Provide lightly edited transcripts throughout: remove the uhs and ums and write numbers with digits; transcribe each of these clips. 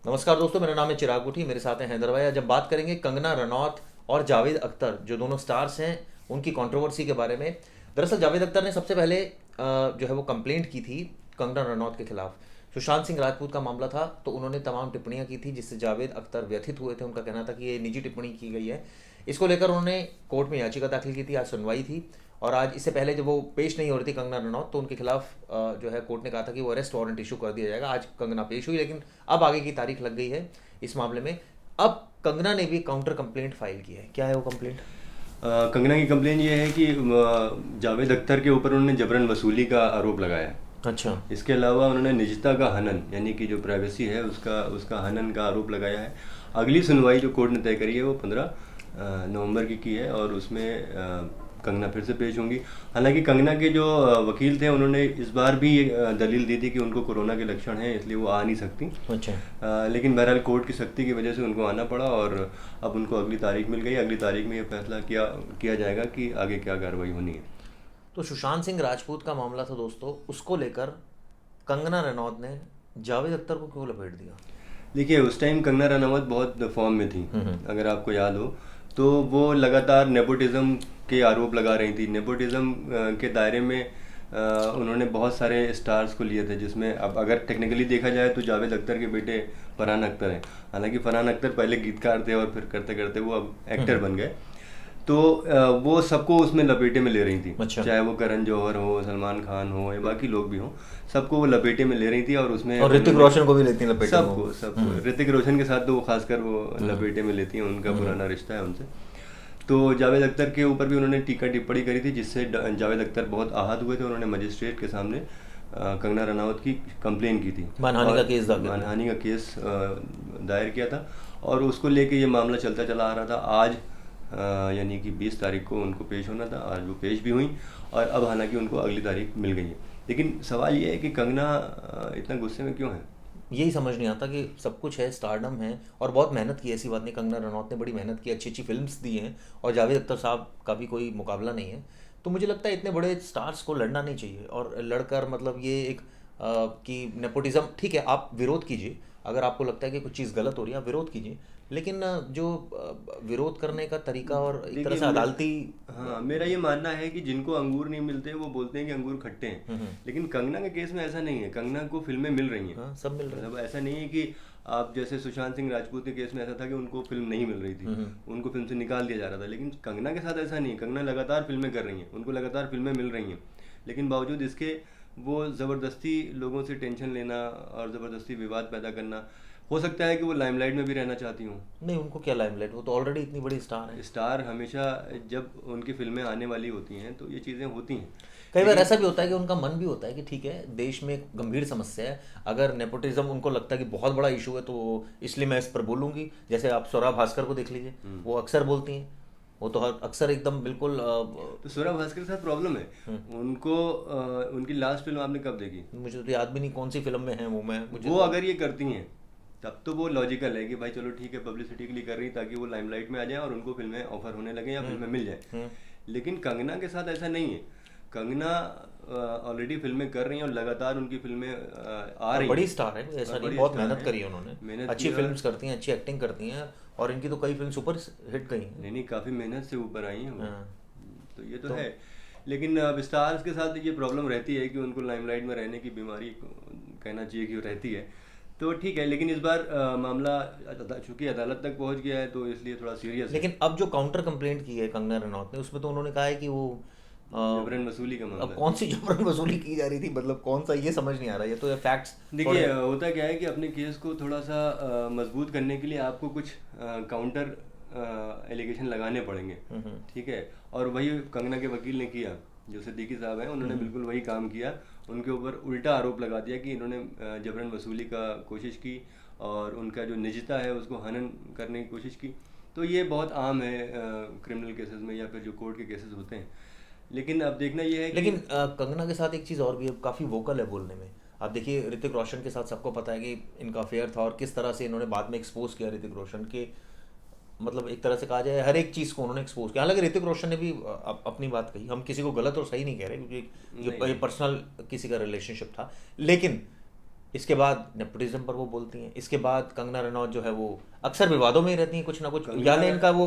नमस्कार दोस्तों, मेरा नाम है चिराग गुठी, मेरे साथ हैं हैदर भाई। आज जब बात करेंगे कंगना रनौत और जावेद अख्तर, जो दोनों स्टार्स हैं, उनकी कंट्रोवर्सी के बारे में। दरअसल जावेद अख्तर ने सबसे पहले जो है वो कंप्लेंट की थी कंगना रनौत के खिलाफ। सुशांत सिंह राजपूत का मामला था, तो उन्होंने तमाम टिप्पणियां की थी जिससे जावेद अख्तर व्यथित हुए थे। उनका कहना था कि ये निजी टिप्पणी की गई है। इसको लेकर उन्होंने कोर्ट में याचिका दाखिल की थी। आज सुनवाई थी, और आज इससे पहले जब वो पेश नहीं हो रही थी कंगना रनौत, तो उनके खिलाफ जो है कोर्ट ने कहा था कि वो अरेस्ट वारंट इशू कर दिया जाएगा। आज कंगना पेश हुई, लेकिन अब आगे की तारीख लग गई है इस मामले में। अब कंगना ने भी काउंटर कंप्लेंट फाइल की है। क्या है वो कंप्लेंट? कंगना की कंप्लेन ये है कि जावेद अख्तर के ऊपर उन्होंने जबरन वसूली का आरोप लगाया है। अच्छा। इसके अलावा उन्होंने निजता का हनन यानी कि जो प्राइवेसी है उसका उसका हनन का आरोप लगाया है। अगली सुनवाई जो कोर्ट ने तय करी है वो 15 नवंबर की है, और उसमें कंगना फिर से पेश होंगी। हालांकि कंगना के जो वकील थे उन्होंने इस बार भी ये दलील दी थी कि उनको कोरोना के लक्षण हैं, इसलिए वो आ नहीं सकती। अच्छा। लेकिन बहरहाल कोर्ट की सख्ती की वजह से उनको आना पड़ा, और अब उनको अगली तारीख मिल गई। अगली तारीख में ये फैसला किया किया जाएगा कि आगे क्या कार्रवाई होनी है। तो सुशांत सिंह राजपूत का मामला था दोस्तों, उसको लेकर कंगना रनौत ने जावेद अख्तर को क्यों लपेट दिया? देखिए, उस टाइम कंगना रनावत बहुत फॉर्म में थी। हम्म। अगर आपको याद हो तो वो लगातार नेपोटिज्म के आरोप लगा रही थी। नेपोटिज्म के दायरे में उन्होंने बहुत सारे स्टार्स को लिए थे, जिसमें अब अगर टेक्निकली देखा जाए तो जावेद अख्तर के बेटे फरहान अख्तर हैं। हालांकि फरहान अख्तर पहले गीतकार थे और फिर करते करते वो अब एक्टर बन गए। तो वो सबको उसमें लपेटे में ले रही थी। अच्छा। चाहे वो करण जौहर हो, सलमान खान हो या बाकी लोग भी हों, सबको वो लपेटे में ले रही थी। और उसमें और ऋतिक उन्होंने रोशन को भी लेती हैं लपेटे में वो। सबको ऋतिक रोशन के साथ तो वो खासकर वो लपेटे में लेती हैं, उनका पुराना रिश्ता है उनसे। तो जावेद अख्तर के ऊपर भी उन्होंने टीका टिप्पणी करी थी, जिससे जावेद अख्तर बहुत आहत हुए थे। उन्होंने मजिस्ट्रेट के सामने कंगना रनावत की कंप्लेन की थी, मानहानि का केस दाखिल। मानहानि का केस दायर किया था, और उसको लेके ये मामला चलता चला आ रहा था। आज यानी कि 20 तारीख को उनको पेश होना था। आज वो पेश भी हुई, और अब हालांकि उनको अगली तारीख मिल गई है। लेकिन सवाल ये है कि कंगना इतना गुस्से में क्यों है। यही समझ नहीं आता कि सब कुछ है, स्टारडम है, और बहुत मेहनत की है, ऐसी बात नहीं। कंगना रनौत ने बड़ी मेहनत की, अच्छी अच्छी फिल्म्स दी हैं, और जावेद अख्तर साहब का भी कोई मुकाबला नहीं है। तो मुझे लगता है इतने बड़े स्टार्स को लड़ना नहीं चाहिए, और लड़कर मतलब ये एक कि नेपोटिज्म, ठीक है, आप विरोध कीजिए। अगर आपको लगता है कि कुछ चीज़ गलत हो रही है, आप विरोध कीजिए। लेकिन जो विरोध करने का तरीका और एक तरह देखिए से अदालती। हाँ, मेरा ये मानना है कि जिनको अंगूर नहीं मिलते वो बोलते हैं कि अंगूर खट्टे हैं। लेकिन कंगना के केस में ऐसा नहीं है। कंगना को फिल्में मिल रही हैं। हाँ, सब मिल रहा है। मतलब ऐसा नहीं है कि आप जैसे सुशांत सिंह राजपूत के केस में ऐसा था कि उनको फिल्म नहीं मिल रही थी, उनको फिल्म से निकाल दिया जा रहा था। लेकिन कंगना के साथ ऐसा नहीं है। कंगना लगातार फिल्में कर रही हैं, उनको लगातार फिल्में मिल रही हैं। लेकिन बावजूद इसके वो ज़बरदस्ती लोगों से टेंशन लेना और ज़बरदस्ती विवाद पैदा करना। हो सकता है कि वो लाइमलाइट में भी रहना चाहती हूँ। नहीं, उनको क्या लाइमलाइट, वो तो ऑलरेडी इतनी बड़ी स्टार है। स्टार हमेशा जब उनकी फिल्में आने वाली होती हैं तो ये चीज़ें होती हैं। कई बार लेकिन ऐसा भी होता है कि उनका मन भी होता है कि ठीक है, देश में एक गंभीर समस्या है, अगर नेपोटिज्म उनको लगता है कि बहुत बड़ा इशू है, तो इसलिए मैं इस पर बोलूंगी। जैसे आप स्वरा भास्कर को देख लीजिए, वो अक्सर बोलती हैं। वो तो हर अक्सर एकदम बिल्कुल तो स्वरा भास्कर के साथ प्रॉब्लम है उनको। उनकी लास्ट फिल्म आपने कब देखी? मुझे तो याद भी नहीं कौन सी फिल्म में है वो, मैं मुझे वो तो। अगर ये करती हैं तब तो वो लॉजिकल है कि भाई चलो ठीक है, पब्लिसिटी के लिए कर रही ताकि वो लाइमलाइट में आ जाए और उनको फिल्में ऑफर होने लगे या फिल्में मिल जाए। लेकिन कंगना के साथ ऐसा नहीं है। कंगना ऑलरेडी फिल्में कर रही हैं और लगातार उनकी फिल्में आ और रही बड़ी हैं। स्टार है, ऐसा और नहीं, बड़ी बहुत स्टार मेहनत हैं, करी है उन्होंने। मेहनत अच्छी की। फिल्म्स करती हैं, अच्छी एक्टिंग करती हैं, और इनकी तो कई फिल्म सुपर हिट गई हैं। नहीं नहीं, काफ़ी मेहनत से ऊपर आई हैं वो। हाँ। तो ये तो है। लेकिन अब स्टार्स के साथ ये प्रॉब्लम रहती है कि उनको लाइमलाइट में रहने की बीमारी कहना चाहिए कि रहती है। तो ठीक है, लेकिन इस बार मामला चूंकि अदालत तक पहुंच गया है तो इसलिए थोड़ा सीरियस है। लेकिन अब जो काउंटर कंप्लेंट की है कंगना रनौत ने, उसमें तो उन्होंने कहा है कि वो जबरन वसूली का मामला अब है। कौन सी जबरन वसूली की जा रही थी, मतलब कौन सा, ये समझ नहीं आ रहा। ये तो फैक्ट्स देखिए, होता क्या है कि अपने केस को थोड़ा सा मजबूत करने के लिए आपको कुछ काउंटर एलिगेशन लगाने पड़ेंगे। ठीक है, और वही कंगना के वकील ने किया, जो सिद्दीकी साहब हैं, उन्होंने बिल्कुल वही काम किया। उनके ऊपर उल्टा आरोप लगा दिया कि इन्होंने जबरन वसूली का कोशिश की और उनका जो निजता है उसको हनन करने की कोशिश की। तो ये बहुत आम है क्रिमिनल केसेस में या फिर जो कोर्ट के केसेस होते हैं। लेकिन अब देखना ये है कि लेकिन कंगना के साथ एक चीज़ और भी है, काफ़ी वोकल है बोलने में। आप देखिए, ऋतिक रोशन के साथ सबको पता है कि इनका अफेयर था, और किस तरह से इन्होंने बाद में एक्सपोज किया ऋतिक रोशन के, मतलब एक तरह से कहा जाए हर एक चीज़ को उन्होंने एक्सपोज किया। हालांकि ऋतिक रोशन ने भी अपनी बात कही, हम किसी को गलत और सही नहीं कह रहे, क्योंकि ये नहीं, पर्सनल किसी का रिलेशनशिप था। लेकिन इसके बाद नेपोटिज्म पर वो बोलती हैं, इसके बाद कंगना रनौत जो है वो अक्सर विवादों में ही रहती हैं कुछ ना कुछ। कंगना यानी इनका वो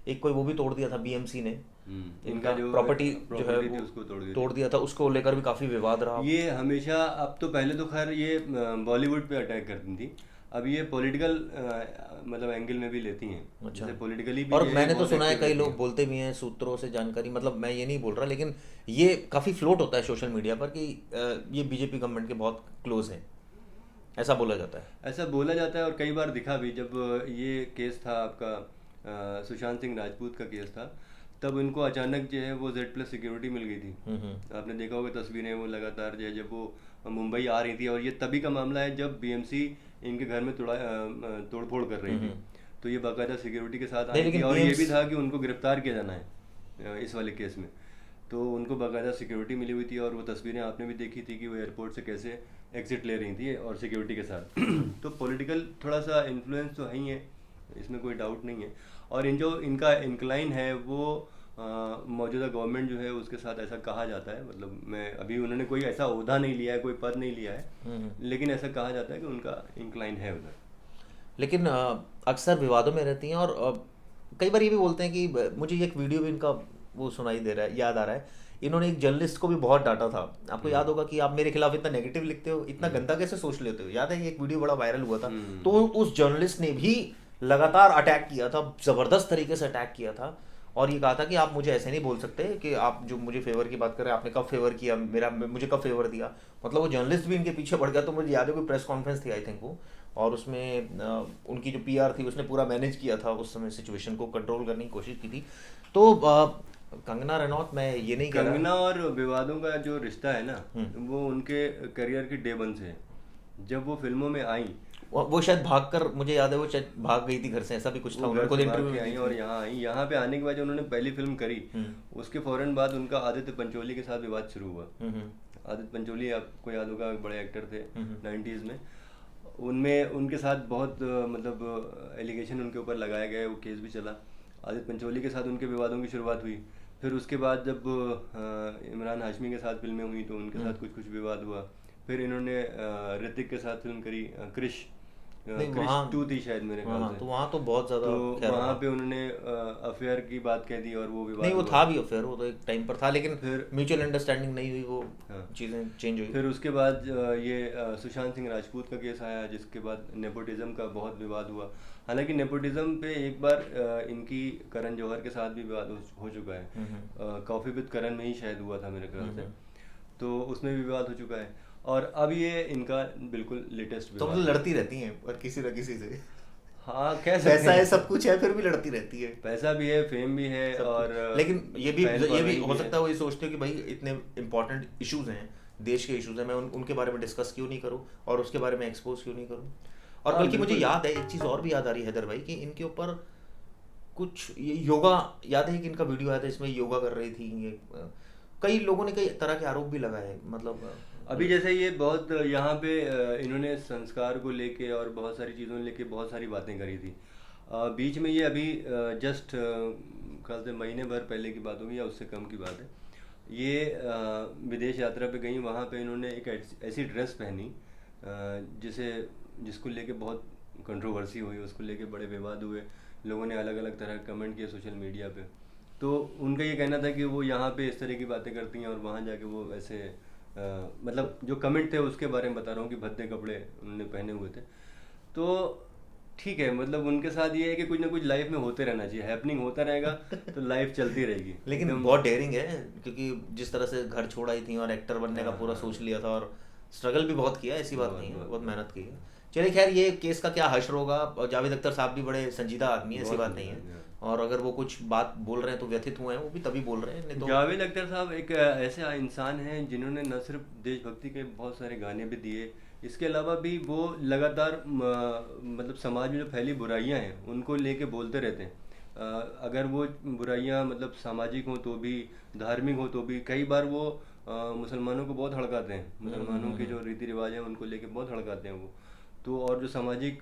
एक कोई वो भी तोड़ दिया था बीएमसी ने, इनका जो प्रॉपर्टी जो है प्रॉपर्टी थी वो उसको तोड़ दी तोड़ दिया था, उसको लेकर भी काफ़ी विवाद रहा। ये हमेशा, अब तो पहले तो खैर ये बॉलीवुड पे अटैक करती थी, अब ये पॉलिटिकल मतलब एंगल में भी लेती हैं। अच्छा। जैसे पॉलिटिकली भी और ये मैंने तो बहुत सुना है एक्टिव कई रहती लोग हैं। बोलते भी हैं सूत्रों से जानकारी, मतलब मैं ये नहीं बोल रहा, लेकिन ये काफ़ी फ्लोट होता है सोशल मीडिया पर कि ये बीजेपी गवर्नमेंट के बहुत क्लोज हैं, ऐसा बोला जाता है। ऐसा बोला जाता है और कई बार दिखा भी। जब ये केस था आपका सुशांत सिंह राजपूत का केस था, तब उनको अचानक जो है वो Z+ सिक्योरिटी मिल गई थी। आपने देखा होगा तस्वीरें, वो लगातार जो है जब वो मुंबई आ रही थी, और ये तभी का मामला है जब बीएमसी इनके घर में तोड़फोड़ कर रही थी, तो ये बाकायदा सिक्योरिटी के साथ नहीं आई थी। लेकिन और ये भी बीएमसी था कि उनको गिरफ्तार किया जाना है इस वाले केस में, तो उनको बाकायदा सिक्योरिटी मिली हुई थी। और वो तस्वीरें आपने भी देखी थी कि वो एयरपोर्ट से कैसे एग्जिट ले रही थी और सिक्योरिटी के साथ। तो पॉलिटिकल थोड़ा सा इन्फ्लुएंस तो है ही है, इसमें कोई डाउट नहीं है। और इनका इंक्लाइन है वो मौजूदा गवर्नमेंट जो है उसके साथ, ऐसा कहा जाता है। मतलब मैं अभी, उन्होंने कोई ऐसा ओहदा नहीं लिया है, कोई पद नहीं लिया है, लेकिन ऐसा कहा जाता है कि उनका इंक्लाइन है उधर। लेकिन अक्सर विवादों में रहती हैं। और कई बार ये भी बोलते हैं कि मुझे एक वीडियो भी इनका वो सुनाई दे रहा है, याद आ रहा है, इन्होंने एक जर्नलिस्ट को भी बहुत डांटा था। आपको याद होगा कि आप मेरे खिलाफ इतना नेगेटिव लिखते हो, इतना गंदा कैसे सोच लेते हो, याद है? ये एक वीडियो बड़ा वायरल हुआ था। तो उस जर्नलिस्ट ने भी लगातार अटैक किया था, ज़बरदस्त तरीके से अटैक किया था, और ये कहा था कि आप मुझे ऐसे नहीं बोल सकते कि आप जो मुझे फेवर की बात कर रहे हैं, आपने कब फेवर किया, मुझे कब फेवर दिया। मतलब वो जर्नलिस्ट भी इनके पीछे पड़ गया। तो मुझे याद है कोई प्रेस कॉन्फ्रेंस थी आई थिंक वो, और उसमें उनकी जो पीआर थी उसने पूरा मैनेज किया था, उस समय सिचुएशन को कंट्रोल करने की कोशिश की थी। तो कंगना रनौत, मैं ये नहीं कह रहा। कंगना और विवादों का जो रिश्ता है ना, वो उनके करियर की डे वन से है। जब वो फिल्मों में आई, वो शायद भाग कर, मुझे याद है वो शायद भाग गई थी घर से, ऐसा भी कुछ था। वो घर उनको से भाग इंटरव्यू के में आई दी और थी। यहाँ आई। यहाँ पे आने के बाद जो उन्होंने पहली फिल्म करी, उसके फौरन बाद उनका आदित्य पंचोली के साथ विवाद शुरू हुआ। आदित्य पंचोली आपको याद होगा, बड़े एक्टर थे 90s में। उनमें उनके साथ बहुत मतलब एलिगेशन उनके ऊपर लगाया गया, वो केस भी चला। आदित्य पंचोली के साथ उनके विवादों की शुरुआत हुई। फिर उसके बाद जब इमरान हाशमी के साथ फिल्में हुई तो उनके साथ कुछ कुछ विवाद हुआ। फिर इन्होंने ऋतिक के साथ फिल्म करी, क्रिश नहीं क्रिश वहाँ, 2 थी शायद मेरे ख्याल हाँ, से। तो वहाँ तो बहुत ज़्यादा तो खैर वहाँ रहा। पे उन्होंने अफेयर की बात कह दी और वो नहीं विवाद वो हुआ। था भी अफेयर, वो तो एक टाइम पर था, लेकिन फिर म्यूचुअल अंडरस्टैंडिंग नहीं हुई, वो हाँ, चीज़ें चेंज हुई। फिर उसके बाद ये सुशांत सिंह राजपूत का केस आया, जिसके बाद नेपोटिज्म का बहुत विवाद हुआ। हालांकि नेपोटिज्म पे एक बार इनकी करण जौहर के साथ भी विवाद हो चुका है। कॉफी विद करण में ही शायद हुआ था मेरे ख्याल से, तो उसमें भी विवाद हो चुका है। और अब ये इनका बिल्कुल लेटेस्ट तो विवाद मतलब है। लड़ती रहती हैं पर किसी न किसी से। हाँ, कह सकते पैसा है, हैं। सब कुछ है, फिर भी लड़ती रहती है। पैसा भी है, फेम भी है, सब और कुछ। लेकिन ये भी फैन फॉलोइंग हो भी सकता है वो ये सोचते हो कि भाई इतने इंपॉर्टेंट इश्यूज हैं, देश के इश्यूज हैं, मैं उनके बारे में डिस्कस क्यों नहीं करूं और उसके बारे में एक्सपोज क्यों नहीं करूं। और हाँ बल्कि मुझे बिल्कुल। याद है, एक चीज़ और भी याद आ रही है हैदर भाई, कि इनके ऊपर कुछ ये योगा, याद है कि इनका वीडियो आया था इसमें योगा कर रही थी ये। कई लोगों ने कई तरह के आरोप भी लगाए, मतलब अभी जैसे ये बहुत यहाँ पे इन्होंने संस्कार को लेके और बहुत सारी चीज़ों लेके बहुत सारी बातें करी थी। बीच में ये अभी जस्ट कल से महीने भर पहले की बात होगी या उससे कम की बात है, ये विदेश यात्रा पे गई। वहाँ पे इन्होंने एक ऐसी ड्रेस पहनी जिसको लेके बहुत कंट्रोवर्सी हुई, उसको लेके बड़े विवाद हुए, लोगों ने अलग अलग तरह कमेंट किए सोशल मीडिया पे। तो उनका ये कहना था कि वो यहाँ पे इस तरह की बातें करती हैं और वहाँ जाके वो ऐसे मतलब जो कमेंट थे उसके बारे में बता रहा हूँ कि भद्दे कपड़े उन्होंने पहने हुए थे। तो ठीक है, मतलब उनके साथ ये है कि कुछ ना कुछ लाइफ में होते रहना चाहिए, हैपनिंग होता रहेगा तो लाइफ चलती रहेगी। लेकिन एकदम। बहुत डेयरिंग है, क्योंकि जिस तरह से घर छोड़ आई थी और एक्टर बनने का हाँ, पूरा हाँ। सोच लिया था, और स्ट्रगल भी बहुत किया, ऐसी बात बहुत नहीं है, बहुत बहुत बहुत मेहनत की है। चलिए खैर, ये केस का क्या हश्र होगा। और जावेद अख्तर साहब भी बड़े संजीदा आदमी है, ऐसी बहुत बात नहीं है। सुंदर, हाँ। और अगर वो कुछ बात बोल रहे हैं तो व्यथित हुए हैं, वो भी तभी बोल रहे हैं, नहीं तो जावेद अख्तर साहब एक ऐसे इंसान हैं जिन्होंने न सिर्फ देशभक्ति के बहुत सारे गाने भी दिए, इसके अलावा भी वो लगातार मतलब समाज में जो फैली बुराइयां हैं उनको लेके बोलते रहते हैं। अगर वो बुराइयां मतलब सामाजिक हो तो भी, धार्मिक हो तो भी, कई बार वो मुसलमानों को बहुत हड़काते हैं, मुसलमानों के जो रीति रिवाज हैं उनको लेके बहुत हड़काते हैं वो। तो और जो सामाजिक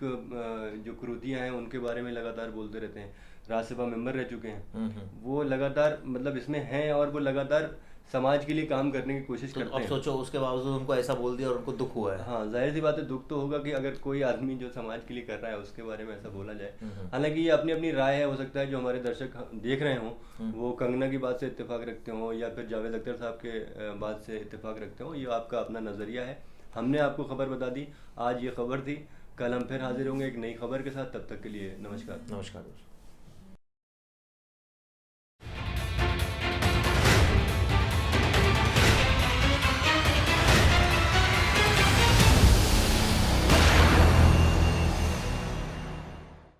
जो कुरीतियां हैं उनके बारे में लगातार बोलते रहते हैं। राज्यसभा मेंबर रह चुके हैं वो, लगातार मतलब इसमें हैं और वो लगातार समाज के लिए काम करने की कोशिश तो करते अब हैं। सोचो उसके बावजूद उनको ऐसा बोल दिया और उनको दुख हुआ है। हाँ, जाहिर सी बात है, दुख तो होगा कि अगर कोई आदमी जो समाज के लिए कर रहा है उसके बारे में ऐसा बोला जाए। हालांकि ये अपनी अपनी राय है, हो सकता है जो हमारे दर्शक देख रहे हों वो कंगना की बात से इत्तेफाक रखते हों या फिर जावेद अख्तर साहब के बात से इत्तेफाक रखते हों। ये आपका अपना नज़रिया है। हमने आपको खबर बता दी, आज ये खबर थी। कल हम फिर हाजिर होंगे एक नई खबर के साथ। तब तक के लिए नमस्कार। नमस्कार दोस्तों।